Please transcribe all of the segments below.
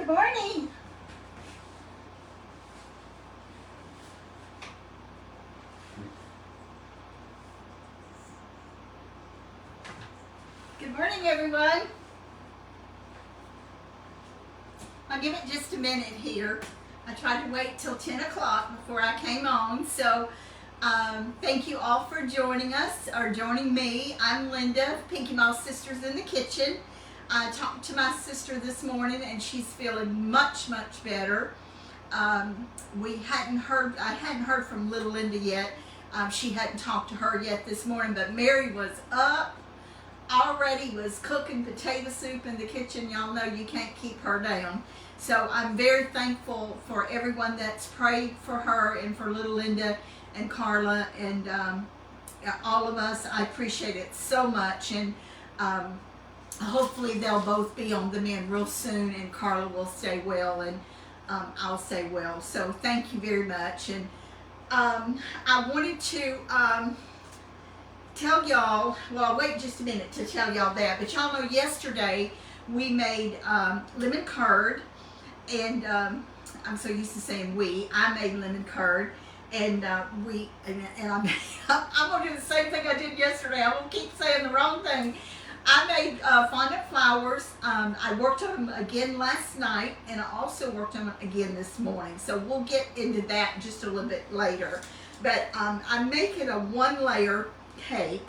Good morning. Good morning, everyone. I'll give it just a minute here. I tried to wait till 10 o'clock before I came on, so thank you all for joining us, or joining me. I'm Linda, Pinky Moss Sisters in the Kitchen. I talked to my sister this morning, and she's feeling much, much better. I hadn't heard from little Linda yet. She hadn't talked to her yet this morning, but Mary was up already, was cooking potato soup in the kitchen. Y'all know you can't keep her down. So I'm very thankful for everyone that's prayed for her and for little Linda and Carla and all of us. I appreciate it so much, and hopefully they'll both be on the mend real soon, and Carla will stay well, and I'll stay well. So thank you very much. And I wanted to tell y'all, well, I'll wait just a minute to tell y'all that, but y'all know yesterday we made lemon curd, and I'm so used to saying I made lemon curd, and I'm gonna do the same thing I did yesterday. I won't keep saying the wrong thing. I made fondant flowers. I worked on them again last night, and I also worked on them again this morning. So we'll get into that just a little bit later. But I'm making a 1-layer cake.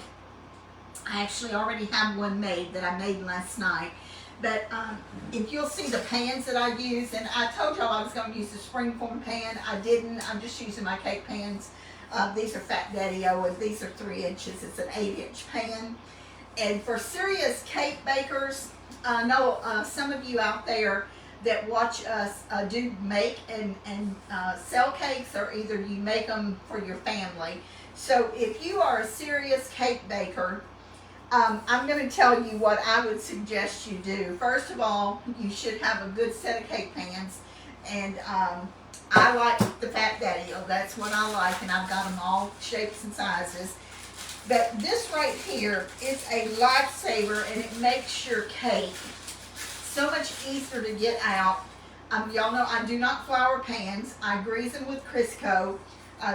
I actually already have one made that I made last night. But if you'll see the pans that I use, and I told y'all I was going to use the springform pan. I didn't. I'm just using my cake pans. These are Fat Daddy-O, and these are 3 inches. It's an 8-inch pan. And for serious cake bakers, I know some of you out there that watch us do make and sell cakes, or either you make them for your family. So if you are a serious cake baker, I'm going to tell you what I would suggest you do. First of all, you should have a good set of cake pans, and I like the Fat Daddy-O. That's what I like, and I've got them all shapes and sizes. But this right here is a lifesaver, and it makes your cake so much easier to get out. Y'all know I do not flour pans. I grease them with Crisco.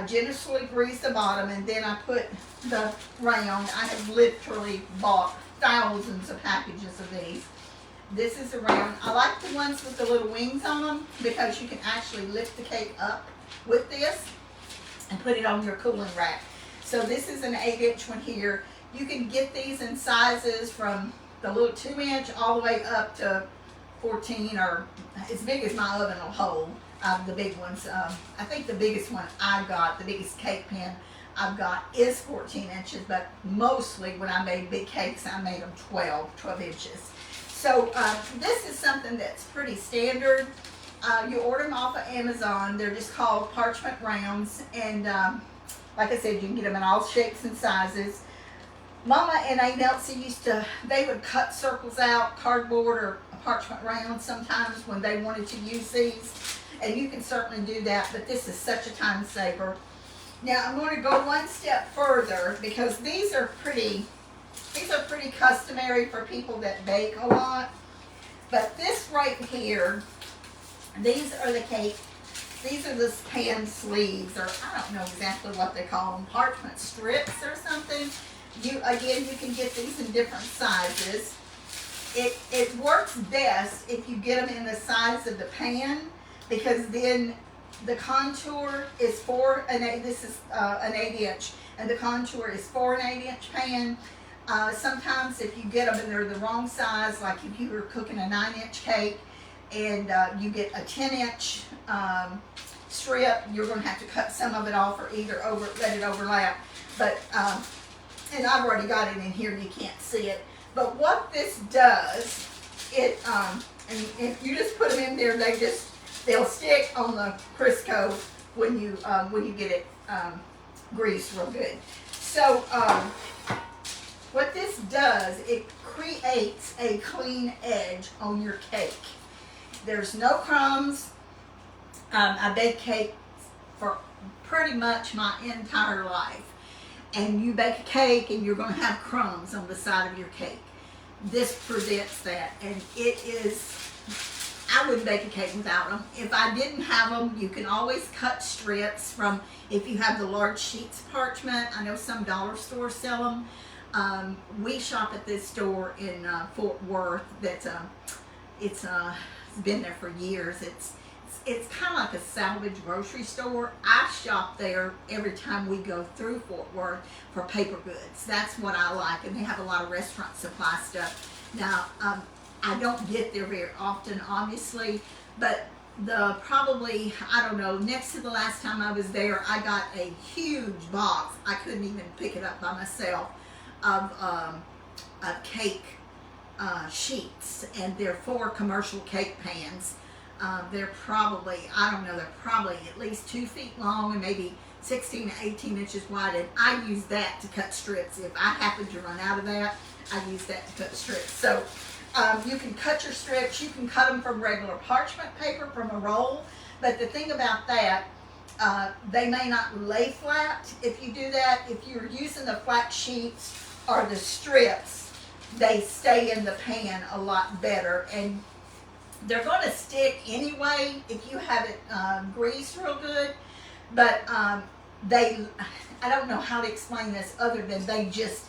Generously grease the bottom, and then I put the round. I have literally bought thousands of packages of these. This is a round. I like the ones with the little wings on them because you can actually lift the cake up with this and put it on your cooling rack. So this is an 8-inch one here. You can get these in sizes from the little 2-inch all the way up to 14, or as big as my oven will hold. The big ones. I think the biggest one I got, the biggest cake pan I've got, is 14 inches, but mostly when I made big cakes, I made them 12 inches. So this is something that's pretty standard. You order them off of Amazon. They're just called parchment rounds, and like I said, you can get them in all shapes and sizes. Mama and Aunt Elsie they would cut circles out, cardboard or parchment rounds sometimes when they wanted to use these. And you can certainly do that, but this is such a time saver. Now I'm going to go one step further, because these are pretty customary for people that bake a lot. But this right here, these are the pan sleeves, or I don't know exactly what they call them, parchment strips or something. You can get these in different sizes. It works best if you get them in the size of the pan, because then the contour is this is an 8-inch, and the contour is for an 8-inch pan. Sometimes if you get them and they're the wrong size, like if you were cooking a 9-inch cake and you get a 10-inch strip, you're going to have to cut some of it off, or either let it overlap. But and I've already got it in here, you can't see it. But what this does, and if you just put them in there, they'll stick on the Crisco when you get it greased real good. So what this does, it creates a clean edge on your cake. There's no crumbs. I bake cakes for pretty much my entire life. And you bake a cake and you're going to have crumbs on the side of your cake. This prevents that, and it is I wouldn't bake a cake without them. If I didn't have them, you can always cut strips from, if you have the large sheets of parchment. I know some dollar stores sell them. We shop at this store in Fort Worth. It's been there for years. It's kind of like a salvage grocery store. I shop there every time we go through Fort Worth for paper goods. That's what I like, and they have a lot of restaurant supply stuff. Now, I don't get there very often, obviously, but probably, I don't know, next to the last time I was there, I got a huge box. I couldn't even pick it up by myself of cake sheets, and they're 4 commercial cake pans. They're probably, I don't know, they're probably at least 2 feet long and maybe 16 to 18 inches wide, and I use that to cut strips. If I happen to run out of that, I use that to cut strips. So you can cut your strips. You can cut them from regular parchment paper, from a roll, but the thing about that, they may not lay flat if you do that. If you're using the flat sheets or the strips, they stay in the pan a lot better, and they're going to stick anyway if you have it greased real good, but I don't know how to explain this other than they just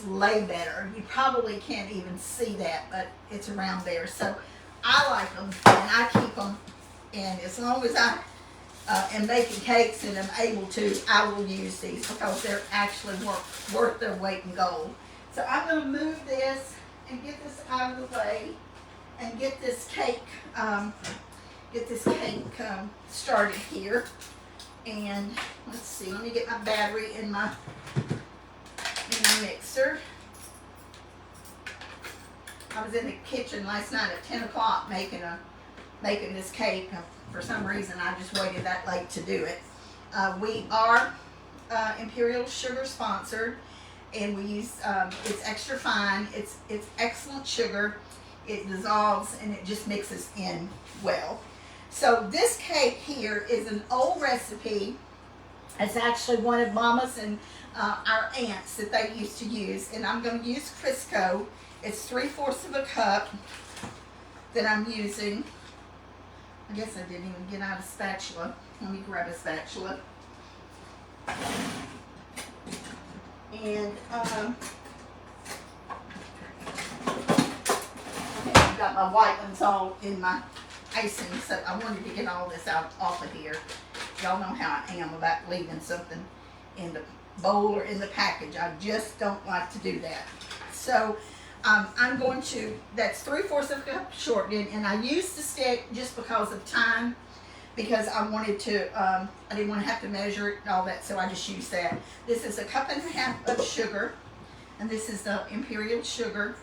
lay better. You probably can't even see that, but it's around there. So I like them, and I keep them, and as long as I am making cakes and am able to, I will use these because they're actually worth their weight in gold. So I'm going to move this and get this out of the way and get this cake started here. And let's see, let me get my battery in my mixer. I was in the kitchen last night at 10 o'clock making this cake. For some reason, I just waited that late to do it. We are Imperial Sugar sponsored, and we use it's extra fine. It's excellent sugar. It dissolves and it just mixes in well. So this cake here is an old recipe. It's actually one of Mama's and our aunts that they used to use, and I'm going to use Crisco. It's 3/4 of a cup that I'm using. I guess I didn't even get out a spatula. Let me grab a spatula. And I've got my white ones all in my icing, so I wanted to get all this off of here. Y'all know how I am about leaving something in the bowl or in the package. I just don't like to do that. So I'm going to, that's 3/4 of a cup shortening, and I used the stick just because of time, because I wanted to, I didn't want to have to measure it and all that, so I just used that. This is 1.5 cups of sugar, and this is the Imperial sugar,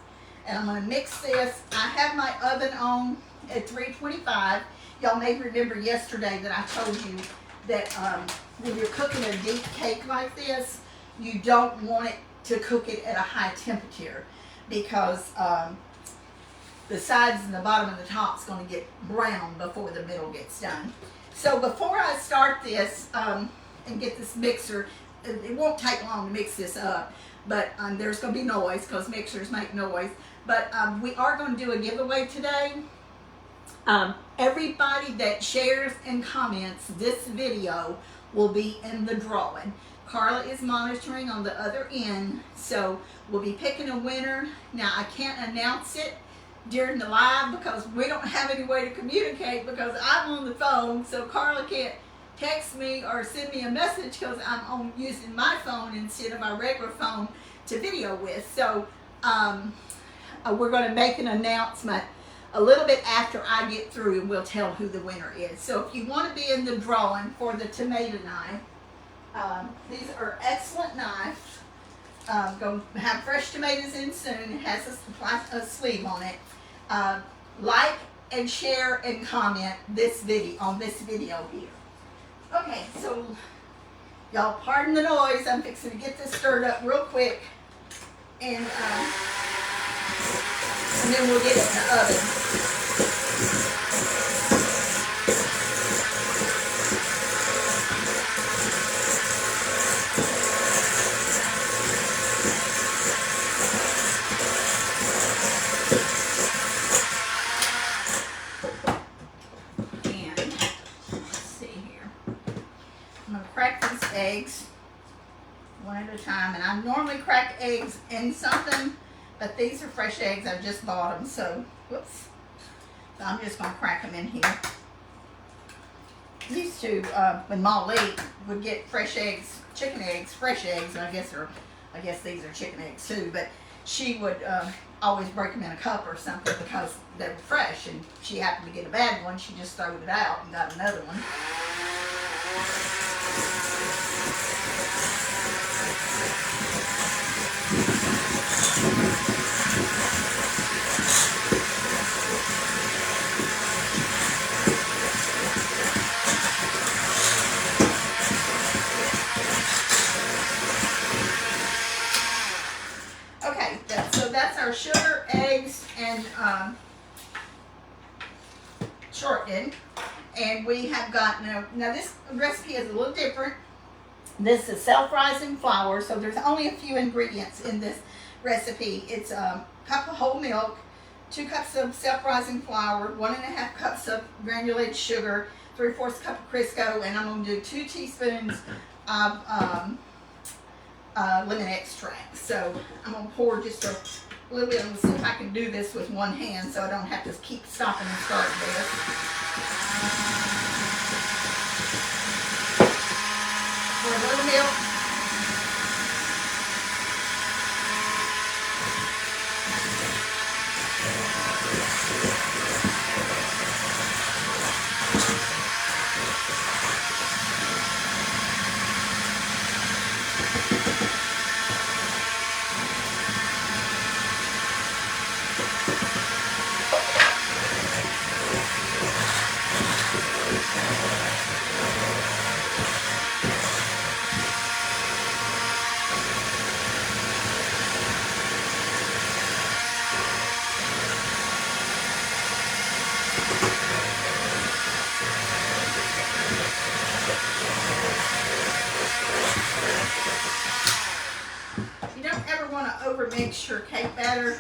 and I'm going to mix this. I have my oven on at 325. Y'all may remember yesterday that I told you that when you're cooking a deep cake like this, you don't want it to cook it at a high temperature, because the sides and the bottom and the top is going to get brown before the middle gets done. So before I start this and get this mixer, it won't take long to mix this up, but there's going to be noise because mixers make noise. But we are going to do a giveaway today. Everybody that shares and comments this video will be in the drawing. Carla is monitoring on the other end, so we'll be picking a winner. Now, I can't announce it during the live because we don't have any way to communicate, because I'm on the phone, so Carla can't text me or send me a message because I'm using my phone instead of our regular phone to video with. So we're going to make an announcement a little bit after I get through, and we'll tell who the winner is. So if you want to be in the drawing for the tomato knife, these are excellent knives. Going to have fresh tomatoes in soon. It has a sleeve on it. Like and share and comment this video on this video here. Okay, so y'all pardon the noise. I'm fixing to get this stirred up real quick, and then we'll get it in the oven. a time. And I normally crack eggs in something, but these are fresh eggs. I just bought them, so whoops. So I'm just gonna crack them in here. Used to when Molly would get fresh eggs, chicken eggs, fresh eggs, and I guess these are chicken eggs too. But she would always break them in a cup or something because they were fresh, and she happened to get a bad one. She just threw it out and got another one. Okay, so that's our sugar, eggs, and shortening. And we have got, now this recipe is a little different. This is self-rising flour, so there's only a few ingredients in this recipe. It's a cup of whole milk, 2 cups of self-rising flour, 1.5 cups of granulated sugar, 3/4 cup of Crisco, and I'm going to do 2 teaspoons of lemon extract. So I'm going to pour just a little bit. I'm going to see if I can do this with one hand so I don't have to keep stopping and starting this. Pour a little milk. Mix your cake batter.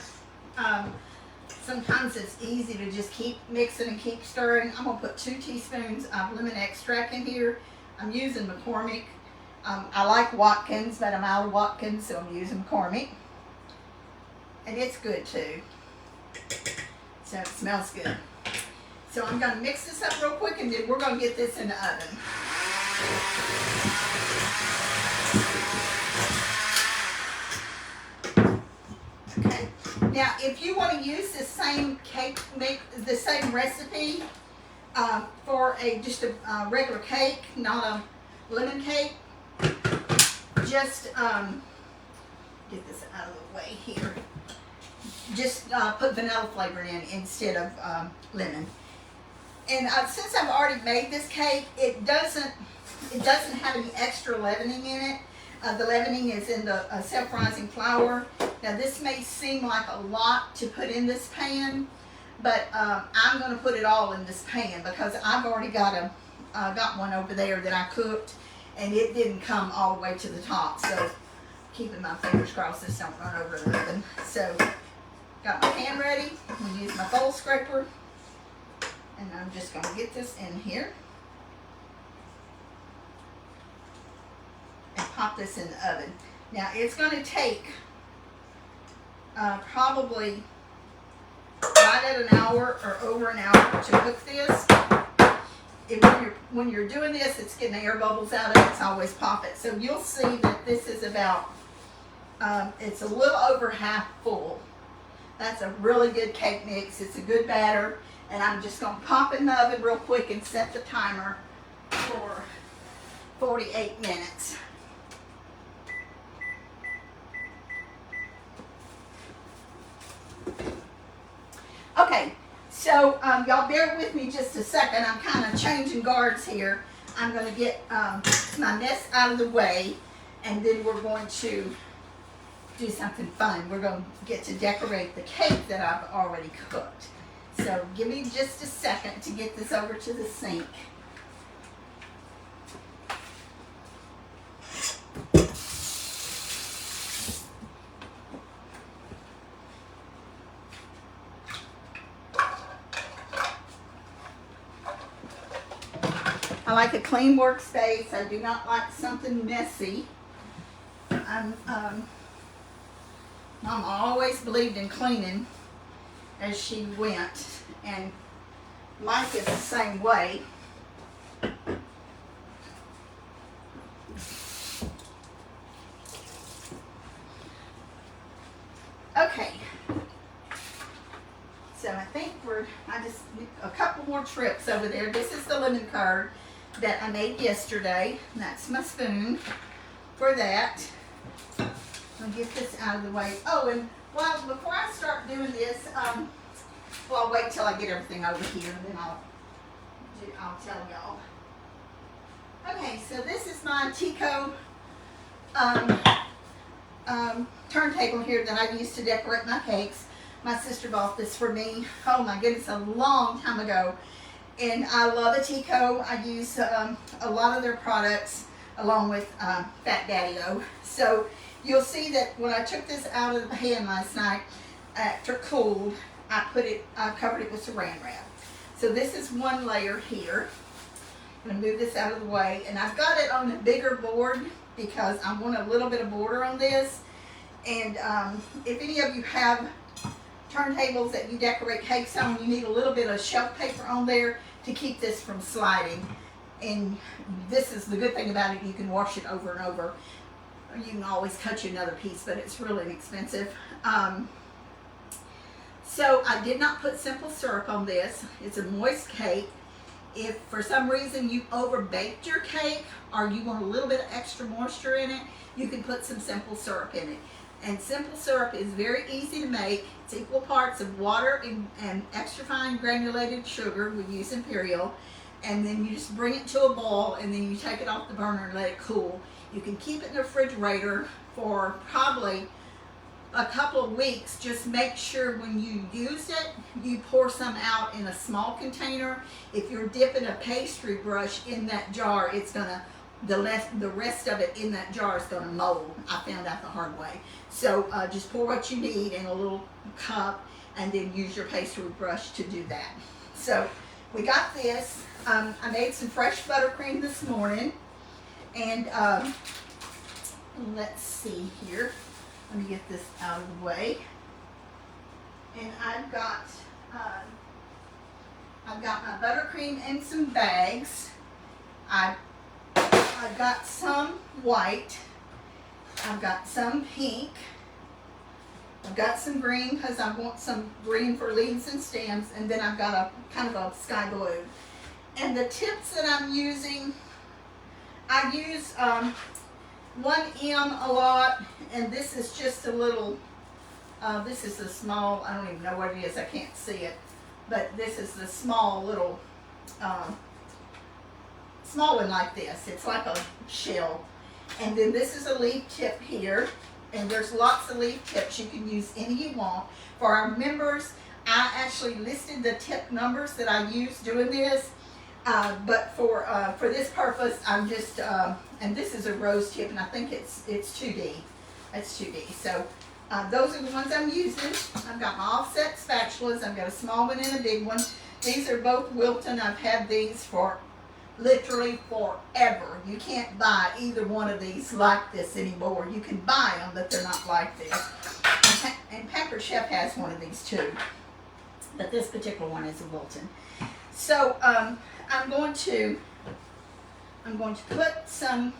Sometimes it's easy to just keep mixing and keep stirring. I'm going to put 2 teaspoons of lemon extract in here. I'm using McCormick. I like Watkins, but I'm out of Watkins, so I'm using McCormick. And it's good too. So it smells good. So I'm going to mix this up real quick, and then we're going to get this in the oven. Okay. Now, if you want to use the same cake, make the same recipe for just a regular cake, not a lemon cake, just get this out of the way here. Just put vanilla flavor in instead of lemon. And since I've already made this cake, it doesn't have any extra leavening in it. The leavening is in the self-rising flour. Now this may seem like a lot to put in this pan, but I'm going to put it all in this pan because I've already got one over there that I cooked, and it didn't come all the way to the top. So keeping my fingers crossed this don't run over the oven. So got my pan ready. I'm going to use my bowl scraper, and I'm just going to get this in here. And pop this in the oven. Now it's going to take probably right at an hour or over an hour to cook this. When you're doing this, it's getting the air bubbles out of it. It's always pop it. So you'll see that this is about, it's a little over half full. That's a really good cake mix. It's a good batter. And I'm just going to pop it in the oven real quick and set the timer for 48 minutes. Okay, so y'all bear with me just a second. I'm kind of changing guards here. I'm going to get my mess out of the way, and then we're going to do something fun. We're going to get to decorate the cake that I've already cooked. So give me just a second to get this over to the sink. I like a clean workspace. I do not like something messy. Mom always believed in cleaning as she went, and Mike is the same way. Okay, so I think I just need a couple more trips over there. This is the lemon curd that I made yesterday. That's my spoon for that. I'll get this out of the way. Oh, and before I start doing this, I'll wait till I get everything over here, and then I'll tell y'all. Okay, so this is my Tico turntable here that I use to decorate my cakes. My sister bought this for me, oh my goodness, a long time ago. And I love a Tico. I use a lot of their products along with Fat Daddy-O. So you'll see that when I took this out of the pan last night, after it cooled, I covered it with saran wrap. So this is one layer here. I'm going to move this out of the way. And I've got it on a bigger board because I want a little bit of border on this. And if any of you have turntables that you decorate cakes on, you need a little bit of shelf paper on there to keep this from sliding. And this is the good thing about it, you can wash it over and over. You can always cut you another piece, but it's really inexpensive. So I did not put simple syrup on this. It's a moist cake. If for some reason you over baked your cake or you want a little bit of extra moisture in it, you can put some simple syrup in it. And simple syrup is very easy to make. It's equal parts of water and extra fine granulated sugar. We use Imperial. And then you just bring it to a boil, and then you take it off the burner and let it cool. You can keep it in the refrigerator for probably a couple of weeks. Just make sure when you use it, you pour some out in a small container. If you're dipping a pastry brush in that jar, it's gonna, the rest of it in that jar is gonna mold. I found out the hard way. So just pour what you need in a little cup, and then use your pastry brush to do that. So we got this. I made some fresh buttercream this morning, and let's see here. Let me get this out of the way. And I've got my buttercream in some bags. I've got some white. I've got some pink. I've got some green because I want some green for leaves and stems, and then I've got a kind of a sky blue. And the tips that I'm using, I use 1M a lot, and this is just a little, this is a small, I don't even know what it is, I can't see it, but this is the small little, small one like this. It's like a shell. And then this is a leaf tip here, and there's lots of leaf tips. You can use any you want. For our members, I actually listed the tip numbers that I use doing this. But for this purpose, I'm just, and this is a rose tip, and I think it's 2D. It's 2D. So those are the ones I'm using. I've got my offset spatulas. I've got a small one and a big one. These are both Wilton. I've had these for literally forever. You can't buy either one of these like this anymore. You can buy them, but they're not like this. And Pampered Chef has one of these too, but this particular one is a Wilton. So I'm going to put some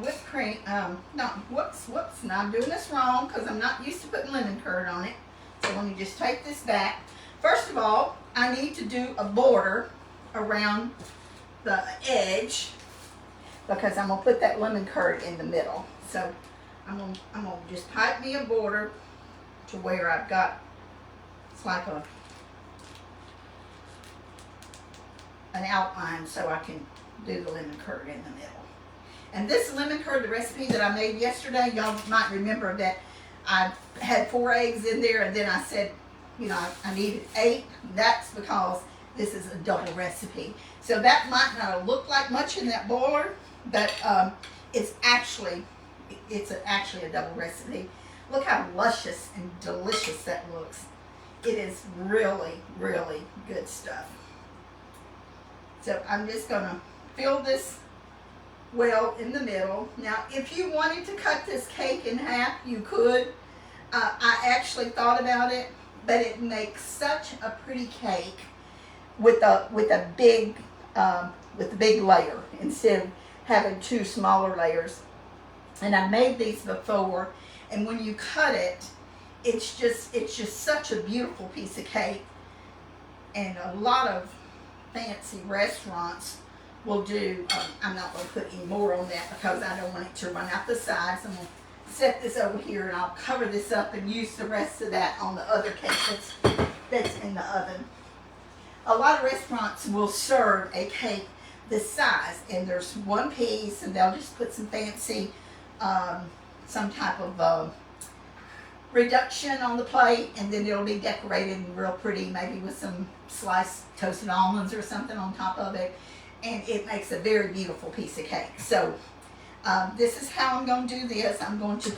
whipped cream. No, whoops. Now I'm doing this wrong because I'm not used to putting lemon curd on it. So let me just take this back. First of all, I need to do a border around the edge because I'm gonna put that lemon curd in the middle. So I'm gonna just pipe me a border to where I've got, it's like an outline so I can do the lemon curd in the middle. And this lemon curd, the recipe that I made yesterday, y'all might remember that I had 4 eggs in there, and then I said, you know, I needed 8. That's because this is a double recipe. So that might not look like much in that boiler, but it's actually a double recipe. Look how luscious and delicious that looks. It is really, really good stuff. So I'm just gonna fill this well in the middle. Now, if you wanted to cut this cake in half, you could. I actually thought about it, but it makes such a pretty cake with a big layer instead of having two smaller layers. And I made these before, and when you cut it, it's just such a beautiful piece of cake. And a lot of fancy restaurants will do. I'm not going to put any more on that because I don't want it to run out the sides. I'm going to set this over here, and I'll cover this up and use the rest of that on the other cake that's in the oven. A lot of restaurants will serve a cake this size, and there's one piece, and they'll just put some fancy, some type of reduction on the plate, and then it'll be decorated and real pretty, maybe with some sliced toasted almonds or something on top of it, and it makes a very beautiful piece of cake. So this is how I'm going to do this. I'm going to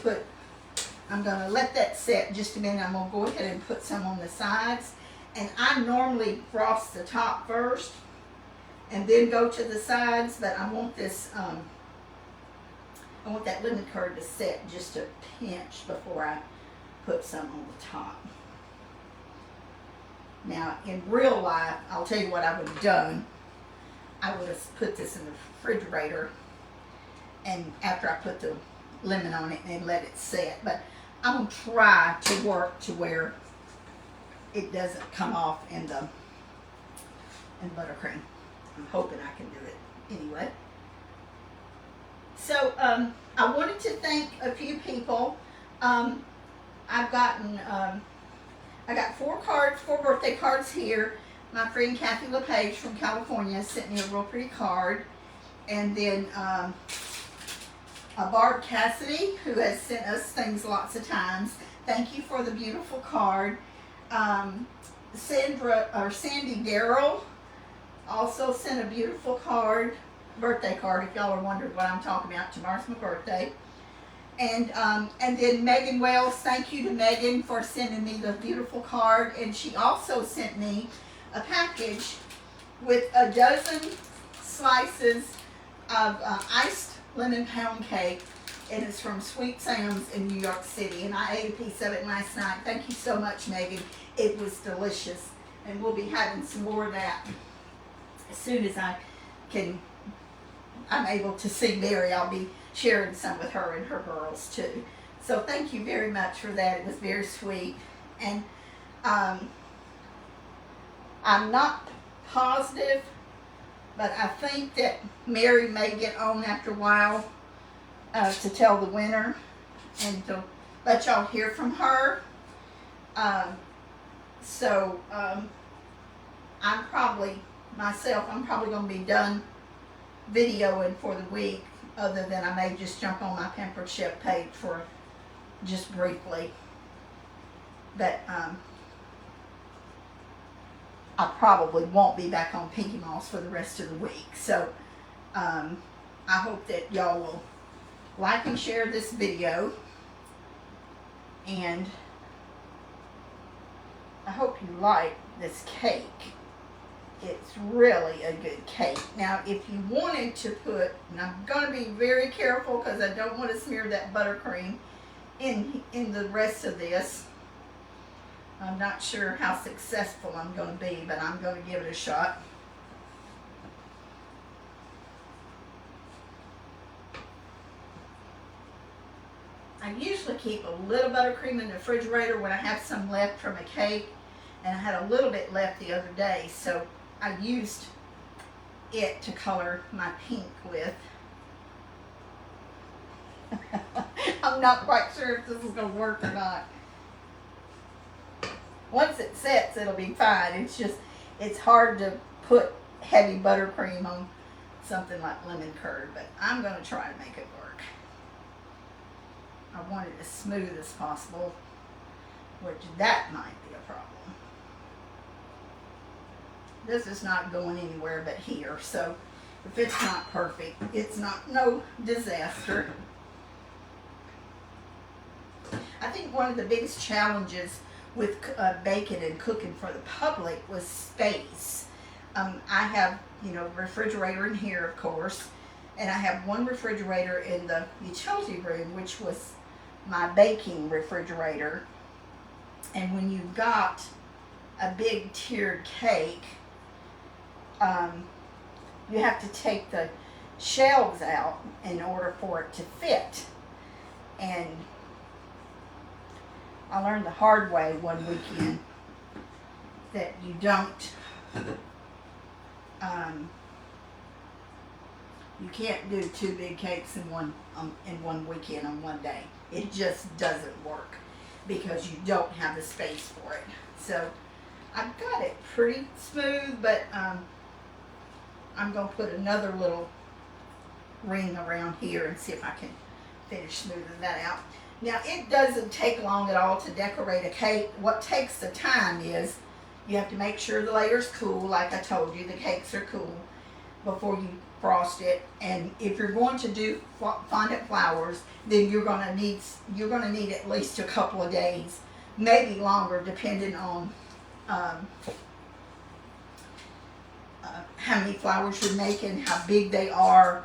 let that set just a minute. I'm going to go ahead and put some on the sides. And I normally frost the top first and then go to the sides, but I want this, I want that lemon curd to set just a pinch before I put some on the top. Now, in real life, I'll tell you what I would have done. I would have put this in the refrigerator, and after I put the lemon on it, and let it set. But I'm going to try to work to where it doesn't come off in buttercream. I'm hoping I can do it anyway. So I wanted to thank a few people. I got 4 birthday cards here. My friend Kathy LePage from California sent me a real pretty card. And then Barb Cassidy, who has sent us things lots of times. Thank you for the beautiful card. Sandy Darrell also sent a beautiful card, birthday card, if y'all are wondering what I'm talking about. Tomorrow's my birthday. And then Megan Wells, thank you to Megan for sending me the beautiful card. And she also sent me a package with a dozen slices of iced lemon pound cake, and it's from Sweet Sam's in New York City, and I ate a piece of it last night. Thank you so much, Megan. It was delicious, and we'll be having some more of that as soon as I'm able to see Mary. I'll be sharing some with her and her girls too. So thank you very much for that. It was very sweet, and I'm not positive, but I think that Mary may get on after a while to tell the winner and to let y'all hear from her. I'm probably going to be done videoing for the week, other than I may just jump on my Pampered Chef page for just briefly. But I probably won't be back on Pinky Moss for the rest of the week. So I hope that y'all will like and share this video, and I hope you like this cake. It's really a good cake. Now, if you wanted to put, and I'm going to be very careful because I don't want to smear that buttercream in the rest of this. I'm not sure how successful I'm going to be, but I'm going to give it a shot. I usually keep a little buttercream in the refrigerator when I have some left from a cake, and I had a little bit left the other day, so I used it to color my pink with. I'm not quite sure if this is going to work or not. Once it sets, it'll be fine. It's hard to put heavy buttercream on something like lemon curd, but I'm going to try to make it work. I want it as smooth as possible, which that might be a problem. This is not going anywhere but here, so if it's not perfect, it's no disaster. I think one of the biggest challenges with baking and cooking for the public was space. I have, refrigerator in here, of course, And I have one refrigerator in the utility room, which was my baking refrigerator. And when you've got a big tiered cake, you have to take the shelves out in order for it to fit. And I learned the hard way one weekend that you don't, you can't do 2 big cakes in one weekend on one day. It just doesn't work because you don't have the space for it. So I've got it pretty smooth, but I'm going to put another little ring around here and see if I can finish smoothing that out. Now, it doesn't take long at all to decorate a cake. What takes the time is you have to make sure the layer's cool. Like I told you, the cakes are cool before you frost it. And if you're going to do fondant flowers, then you're going to need at least a couple of days, maybe longer, depending on how many flowers you're making, how big they are,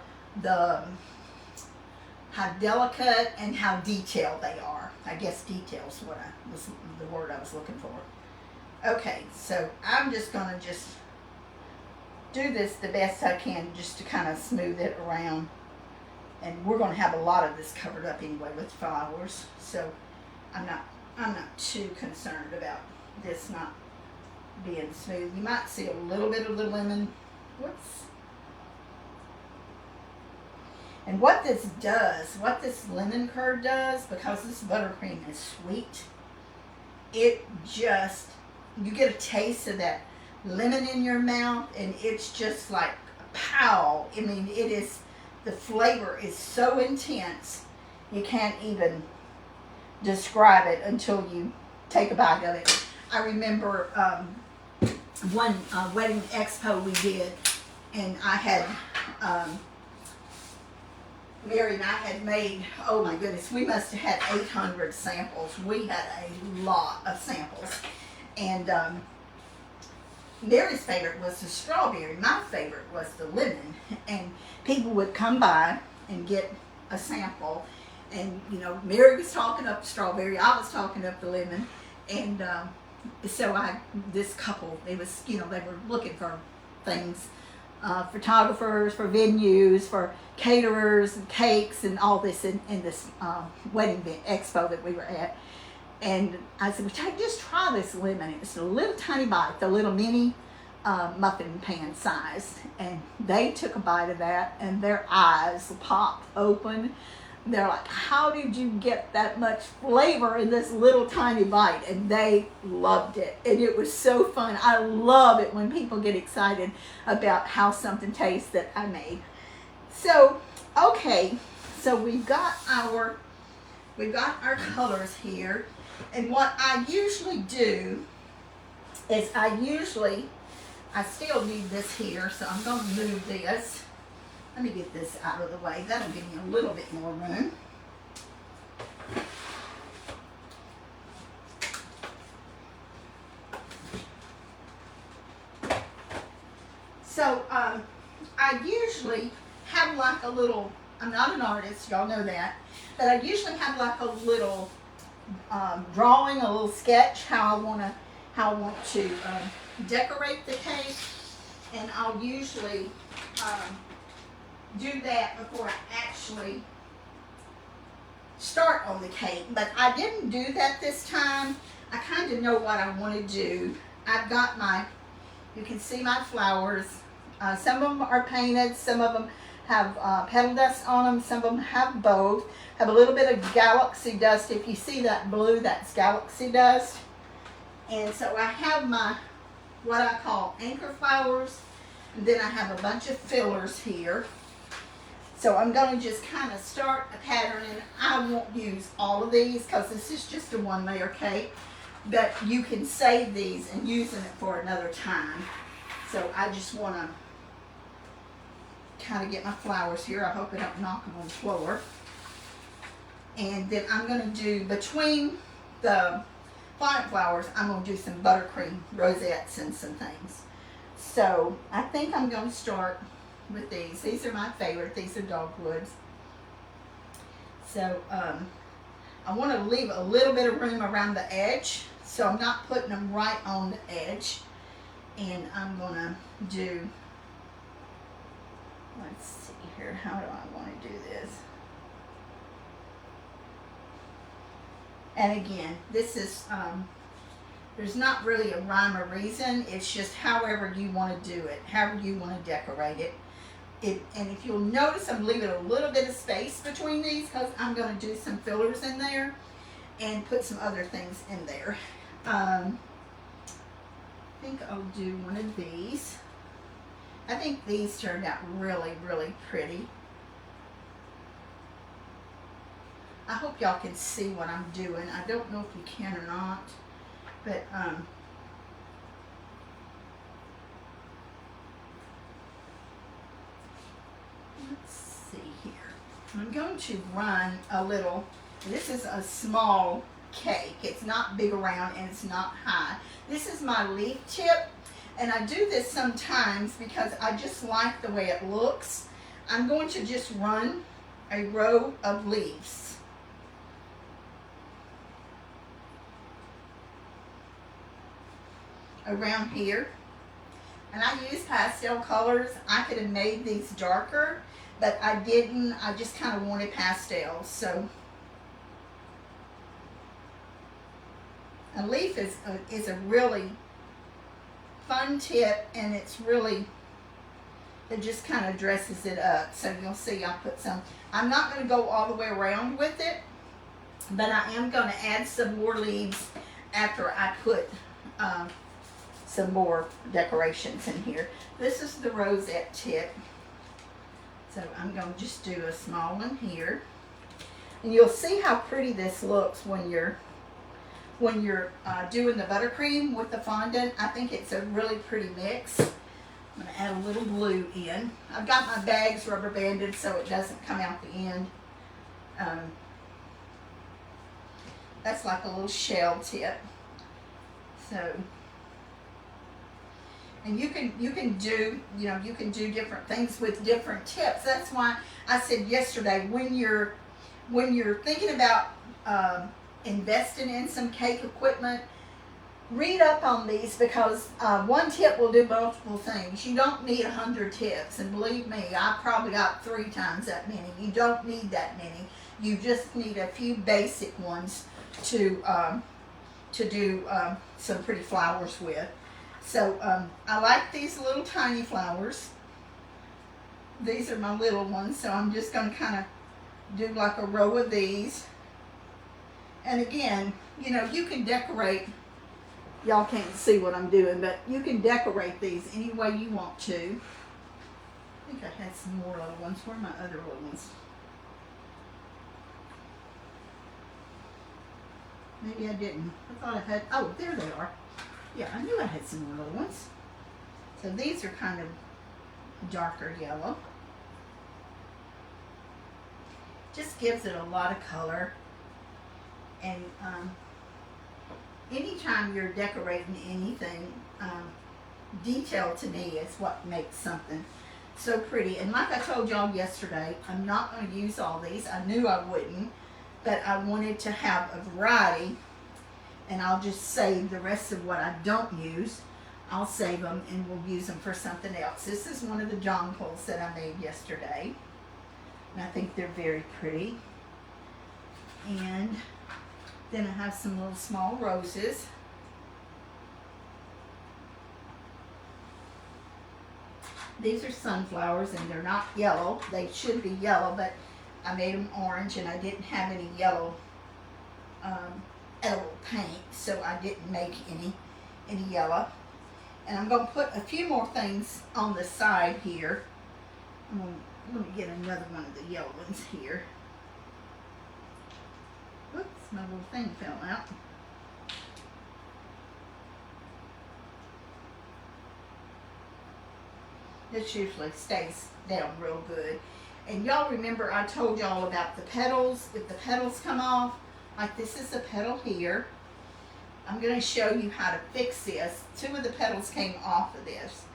how delicate and how detailed they are. I guess details was the word I was looking for. Okay, so I'm just going to do this the best I can just to kind of smooth it around. And we're going to have a lot of this covered up anyway with flowers, so I'm not too concerned about this not being smooth. You might see a little bit of the lemon. Whoops. And what this lemon curd does, because this buttercream is sweet, you get a taste of that lemon in your mouth, and it's just like pow. I mean, the flavor is so intense, you can't even describe it until you take a bite of it. I remember one wedding expo we did, and I had Mary and I had made, oh my goodness, we must have had 800 samples. We had a lot of samples. And Mary's favorite was the strawberry. My favorite was the lemon. And people would come by and get a sample. And, Mary was talking up the strawberry. I was talking up the lemon. And so this couple, they were looking for things. Photographers, for venues, for caterers and cakes and all this in this wedding expo that we were at. And I said, well, just try this lemon. It's a little tiny bite, the little mini muffin pan size. And they took a bite of that and their eyes popped open. They're like, how did you get that much flavor in this little tiny bite? And they loved it. And it was so fun. I love it when people get excited about how something tastes that I made. So, okay. So we've got our colors here. And what I usually do is I still need this here, so I'm going to move this. Let me get this out of the way. That'll give me a little bit more room. So I usually have like a little, I'm not an artist, y'all know that, but I usually have like a little drawing, a little sketch, how I want to decorate the cake, and I'll usually do that before I actually start on the cake. But I didn't do that this time. I kind of know what I want to do. I've got you can see my flowers. Some of them are painted, some of them have petal dust on them, some of them have both. Have a little bit of galaxy dust. If you see that blue, that's galaxy dust. And so I have what I call anchor flowers, and then I have a bunch of fillers here. So I'm going to just kind of start a pattern, and I won't use all of these because this is just a one layer cake, but you can save these and use them for another time. So I just want to kind of get my flowers here. I hope I don't knock them on the floor. And then I'm going to do, between the fondant flowers, I'm going to do some buttercream rosettes and some things. So I think I'm going to start with these. These are my favorite. These are dogwoods. So I want to leave a little bit of room around the edge, so I'm not putting them right on the edge. And I'm going to do, let's see here, how do I want to do this? And again, this is, there's not really a rhyme or reason. It's just however you want to do it, however you want to decorate it. And if you'll notice, I'm leaving a little bit of space between these because I'm going to do some fillers in there and put some other things in there. I think I'll do one of these. I think these turned out really, really pretty. I hope y'all can see what I'm doing. I don't know if you can or not, but let's see here. I'm going to run a little, this is a small cake. It's not big around and it's not high. This is my leaf tip, and I do this sometimes because I just like the way it looks. I'm going to just run a row of leaves around here, and I use pastel colors. I could have made these darker, but I didn't. I just kind of wanted pastels. So a leaf is a really fun tip, and it's really, it just kind of dresses it up. So you'll see I'll put some. I'm not going to go all the way around with it, but I am going to add some more leaves after I put some more decorations in here. This is the rosette tip. So I'm going to just do a small one here. And you'll see how pretty this looks when you're doing the buttercream with the fondant. I think it's a really pretty mix. I'm going to add a little blue in. I've got my bags rubber banded so it doesn't come out the end. That's like a little shell tip. So, and you can do, you can do different things with different tips. That's why I said yesterday, when you're thinking about investing in some cake equipment, read up on these, because one tip will do multiple things. You don't need 100 tips, and believe me, I probably got 3 times that many. You don't need that many. You just need a few basic ones to do some pretty flowers with. So I like these little tiny flowers. These are my little ones, so I'm just going to kind of do like a row of these. And again, you can decorate. Y'all can't see what I'm doing, but you can decorate these any way you want to. I think I had some more little ones. Where are my other little ones? Maybe I didn't. I thought I had, oh, there they are. Yeah, I knew I had some more little ones. So these are kind of darker yellow. Just gives it a lot of color. And anytime you're decorating anything, detail to me is what makes something so pretty. And like I told y'all yesterday, I'm not going to use all these. I knew I wouldn't, but I wanted to have a variety, and I'll just save the rest of what I don't use. I'll save them and we'll use them for something else. This is one of the jonquils that I made yesterday, and I think they're very pretty. And then I have some little small roses. These are sunflowers, and they're not yellow. They should be yellow, but I made them orange, and I didn't have any yellow edible paint, so I didn't make any yellow. And I'm going to put a few more things on the side here. Let me get another one of the yellow ones here. Oops, my little thing fell out. This usually stays down real good. And y'all remember I told y'all about the petals. If the petals come off, like this is a petal here. I'm going to show you how to fix this. 2 of the petals came off of this.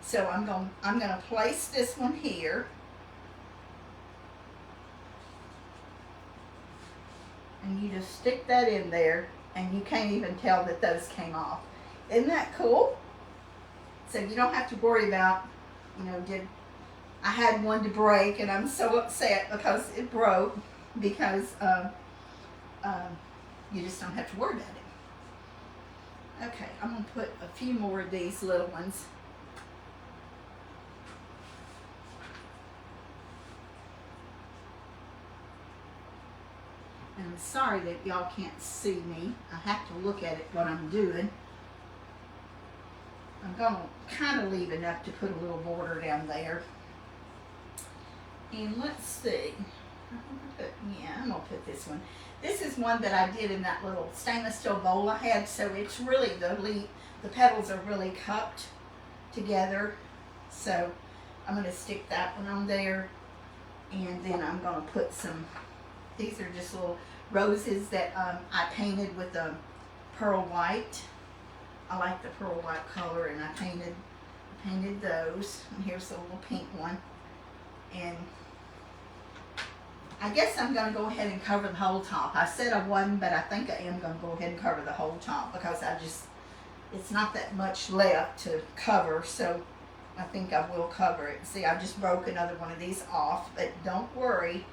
So I'm gonna place this one here. And you just stick that in there, and you can't even tell that those came off. Isn't that cool? So you don't have to worry about, I had one to break, and I'm so upset because it broke, because you just don't have to worry about it. Okay, I'm going to put a few more of these little ones. And I'm sorry that y'all can't see me. I have to look at it what I'm doing. I'm going to kind of leave enough to put a little border down there. And let's see. I'm going to put this one. This is one that I did in that little stainless steel bowl I had. So it's really, the petals are really cupped together. So I'm going to stick that one on there. And then I'm going to put some, these are just little roses that I painted with a pearl white. I like the pearl white color, and I painted those. And here's a little pink one. And I guess I'm going to go ahead and cover the whole top. I said I wasn't, but I think I am going to go ahead and cover the whole top, because it's not that much left to cover, so I think I will cover it. See, I just broke another one of these off, but don't worry,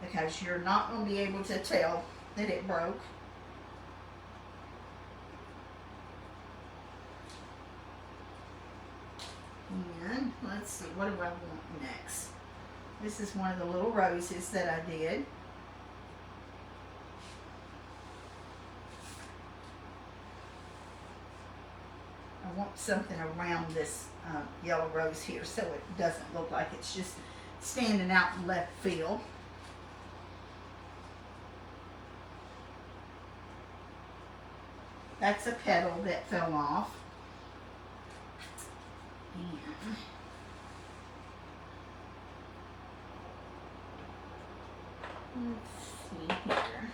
because you're not going to be able to tell that it broke. And let's see, what do I want next? This is one of the little roses that I did. I want something around this yellow rose here, so it doesn't look like it's just standing out in left field. That's a petal that fell off. And let's see here.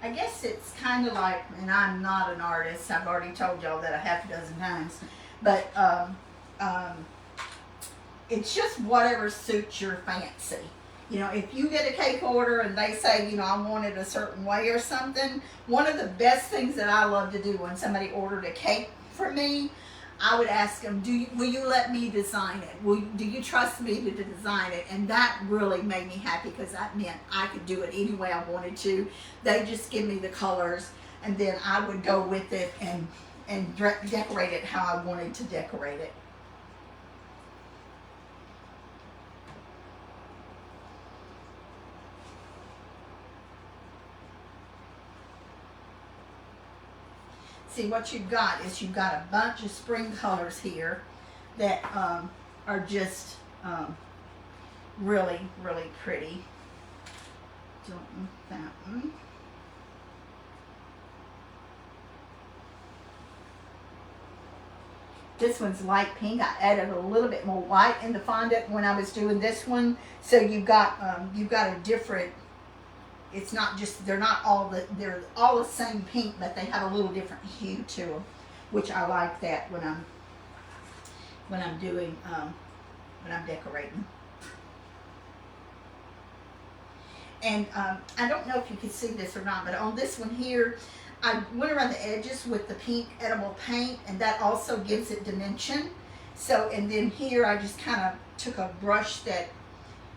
I guess it's kind of like, and I'm not an artist, I've already told y'all that a half a dozen times, but it's just whatever suits your fancy. If you get a cake order and they say, I want it a certain way or something, one of the best things that I love to do when somebody ordered a cake for me, I would ask them, will you let me design it? Do you trust me to design it? And that really made me happy, because that meant I could do it any way I wanted to. They just give me the colors, and then I would go with it and decorate it how I wanted to decorate it. See, what you've got is you've got a bunch of spring colors here that are just really, really pretty. Don't want that one. This one's light pink. I added a little bit more white in the fondant when I was doing this one. So you've got a different. It's not just, they're all the same pink, but they have a little different hue to them, which I like that when I'm decorating. And I don't know if you can see this or not, but on this one here, I went around the edges with the pink edible paint, and that also gives it dimension. So, and then here I just kind of took a brush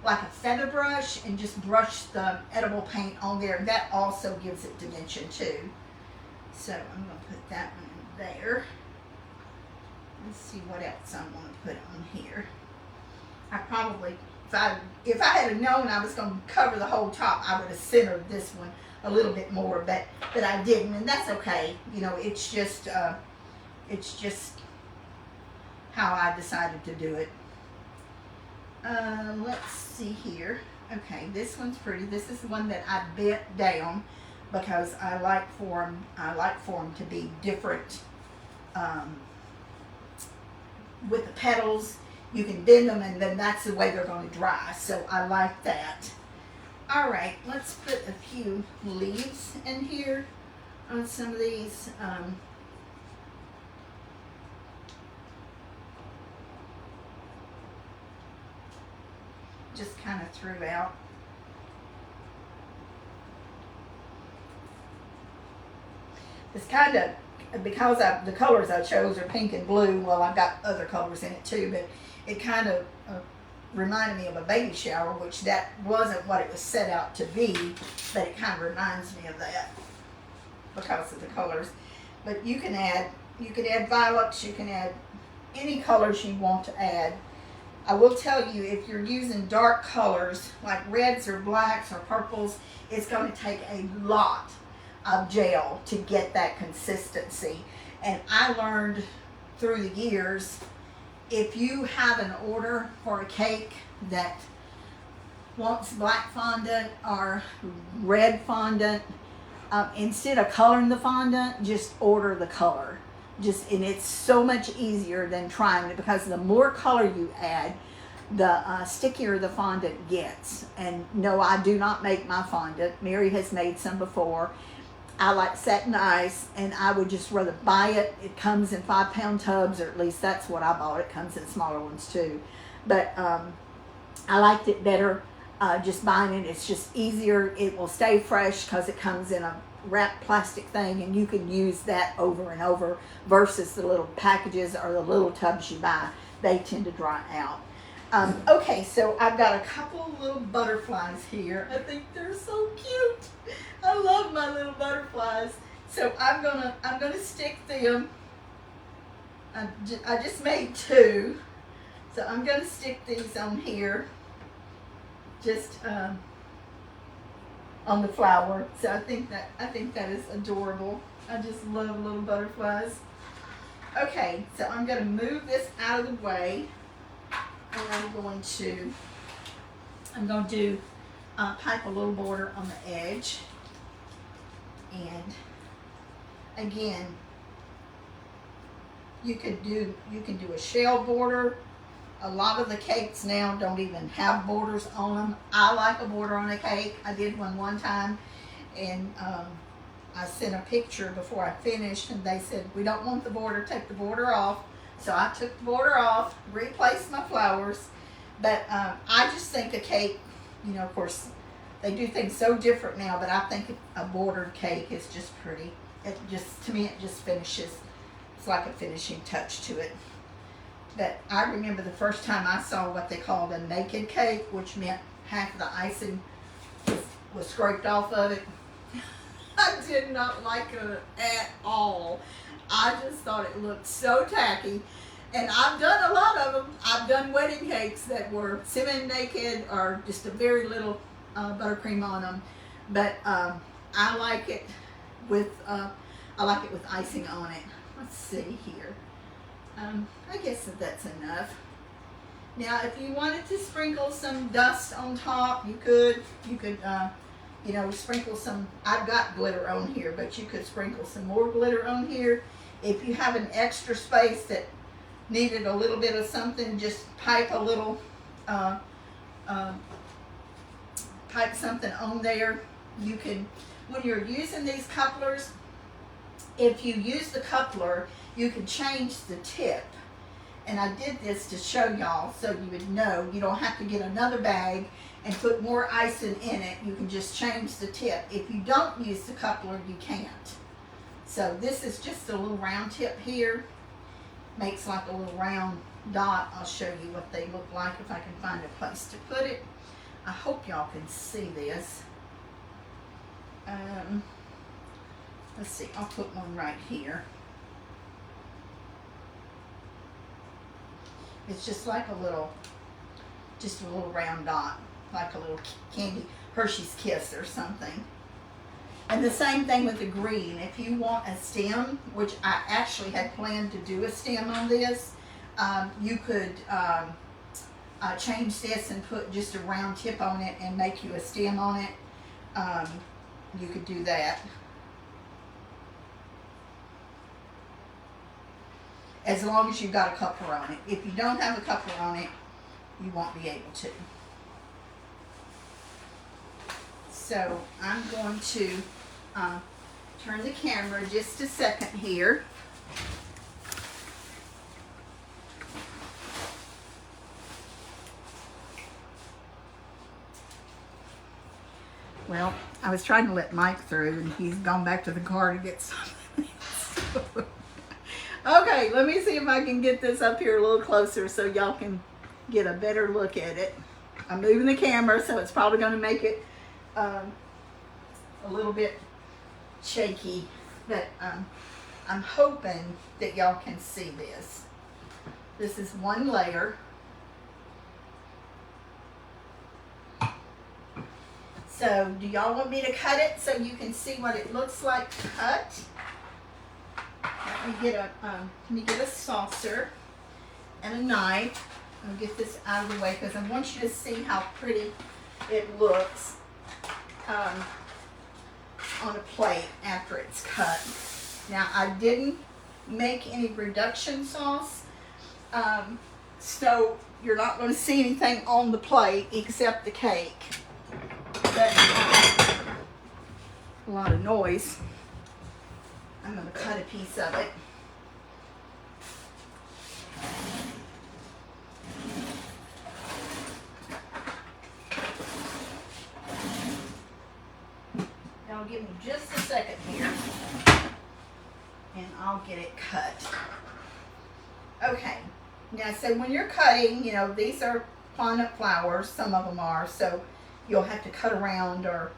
like a feather brush, and just brush the edible paint on there. That also gives it dimension too. So I'm going to put that one in there. Let's see what else I want to put on here. I probably, if I had known I was going to cover the whole top, I would have centered this one a little bit more, but I didn't, and that's okay. It's just how I decided to do it. Let's see here. Okay, this one's pretty. This is the one that I bent down, because I like for them to be different. With the petals, you can bend them, and then that's the way they're going to dry. So I like that. All right, let's put a few leaves in here on some of these. kind of threw out. It's kind of, because the colors I chose are pink and blue, well, I've got other colors in it too, but it kind of reminded me of a baby shower, which that wasn't what it was set out to be, but it kind of reminds me of that because of the colors. But you can add violets, you can add any colors you want to add. I will tell you, if you're using dark colors like reds or blacks or purples, it's going to take a lot of gel to get that consistency. And I learned through the years, if you have an order for a cake that wants black fondant or red fondant, instead of coloring the fondant, just order the color. And it's so much easier than trying it, because the more color you add, the stickier the fondant gets. And no, I do not make my fondant. Mary has made some before. I like satin ice, and I would just rather buy it. It comes in 5-pound tubs, or at least that's what I bought. It comes in smaller ones too. But I liked it better just buying it. It's just easier. It will stay fresh because it comes in a wrapped plastic thing, and you can use that over and over versus the little packages or the little tubs you buy. They tend to dry out. Okay, so I've got a couple of little butterflies here. I think they're so cute. I love my little butterflies. So I'm gonna stick them. I just made 2, so I'm gonna stick these on here, just on the flower. So I think that is adorable. I just love little butterflies. Okay, so I'm gonna move this out of the way, and I'm going to do pipe a little border on the edge. And again, you can do a shell border. A lot of the cakes now don't even have borders on them. I like a border on a cake. I did one time, and I sent a picture before I finished, and they said, we don't want the border, take the border off. So I took the border off, replaced my flowers. But I just think a cake, of course, they do things so different now, but I think a bordered cake is just pretty. To me, it just finishes. It's like a finishing touch to it. But I remember the first time I saw what they called a naked cake, which meant half of the icing was scraped off of it. I did not like it at all. I just thought it looked so tacky. And I've done a lot of them. I've done wedding cakes that were semi-naked or just a very little buttercream on them. But I like it with icing on it. Let's see here. I guess that's enough. Now, if you wanted to sprinkle some dust on top, you could sprinkle some. I've got glitter on here, but you could sprinkle some more glitter on here. If you have an extra space that needed a little bit of something, just pipe a little, pipe something on there. You can, when you're using these couplers, if you use the coupler, you can change the tip. And I did this to show y'all so you would know. You don't have to get another bag and put more icing in it. You can just change the tip. If you don't use the coupler, you can't. So this is just a little round tip here. Makes like a little round dot. I'll show you what they look like if I can find a place to put it. I hope y'all can see this. Let's see, I'll put one right here. It's just like a little round dot, like a little candy Hershey's Kiss or something. And the same thing with the green. If you want a stem, which I actually had planned to do a stem on this, you could change this and put just a round tip on it and make you a stem on it. You could do that. As long as you've got a coupler on it. If you don't have a coupler on it, you won't be able to. So I'm going to turn the camera just a second here. Well, I was trying to let Mike through, and he's gone back to the car to get something. Okay, let me see if I can get this up here a little closer so y'all can get a better look at it. I'm moving the camera, so it's probably going to make it a little bit shaky, but I'm hoping that y'all can see this. This is one layer. So do y'all want me to cut it so you can see what it looks like cut? Let me get a saucer and a knife. I'll get this out of the way because I want you to see how pretty it looks on a plate after it's cut. Now, I didn't make any reduction sauce, so you're not going to see anything on the plate except the cake. But, a lot of noise. I'm going to cut a piece of it. Now give me just a second here and I'll get it cut. Okay, now so when you're cutting, you know, these are walnut flowers, some of them are, so you'll have to cut around or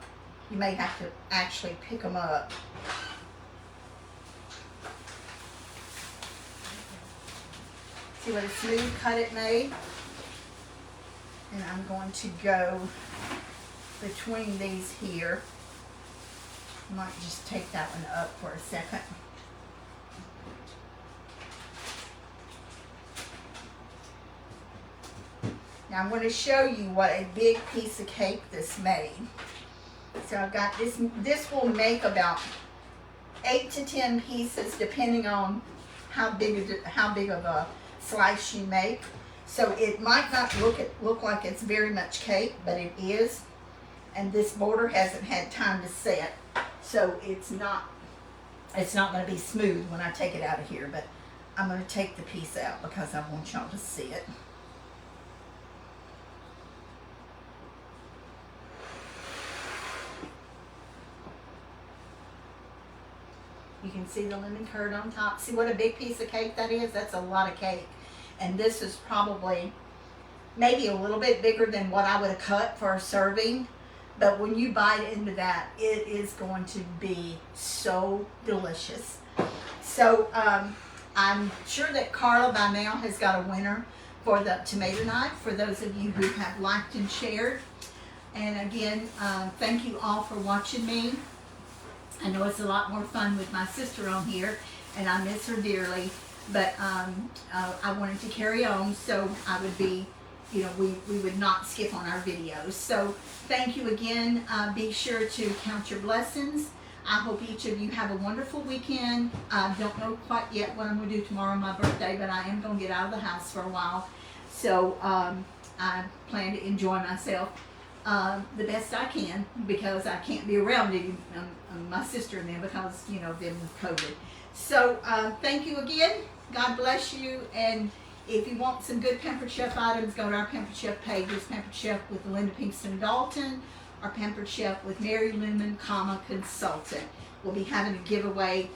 you may have to actually pick them up. See what a smooth cut it made? And I'm going to go between these here. I might just take that one up for a second. Now I'm going to show you what a big piece of cake this made. So I've got this. This will make about 8 to 10 pieces depending on how big of a slice you make. So it might not look like it's very much cake, but it is. And this border hasn't had time to set, so it's not going to be smooth when I take it out of here. But I'm going to take the piece out because I want y'all to see it. You can see the lemon curd on top. See what a big piece of cake that is? That's a lot of cake. And this is probably maybe a little bit bigger than what I would have cut for a serving. But when you bite into that, it is going to be so delicious. So I'm sure that Carla by now has got a winner for the tomato knife for those of you who have liked and shared. And again, thank you all for watching me. I know it's a lot more fun with my sister on here, and I miss her dearly, but I wanted to carry on, so I would be, you know, we would not skip on our videos. So thank you again. Be sure to count your blessings. I hope each of you have a wonderful weekend. I don't know quite yet what I'm going to do tomorrow on my birthday, but I am going to get out of the house for a while. So I plan to enjoy myself the best I can, because I can't be around my sister and them because, you know, them with COVID. So thank you again. God bless you. And if you want some good Pampered Chef items, go to our Pampered Chef pages, Pampered Chef with Linda Pinkston Dalton, or Pampered Chef with Mary Lumen, Consultant. We'll be having a giveaway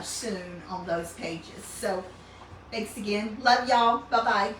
soon on those pages. So thanks again. Love y'all. Bye-bye.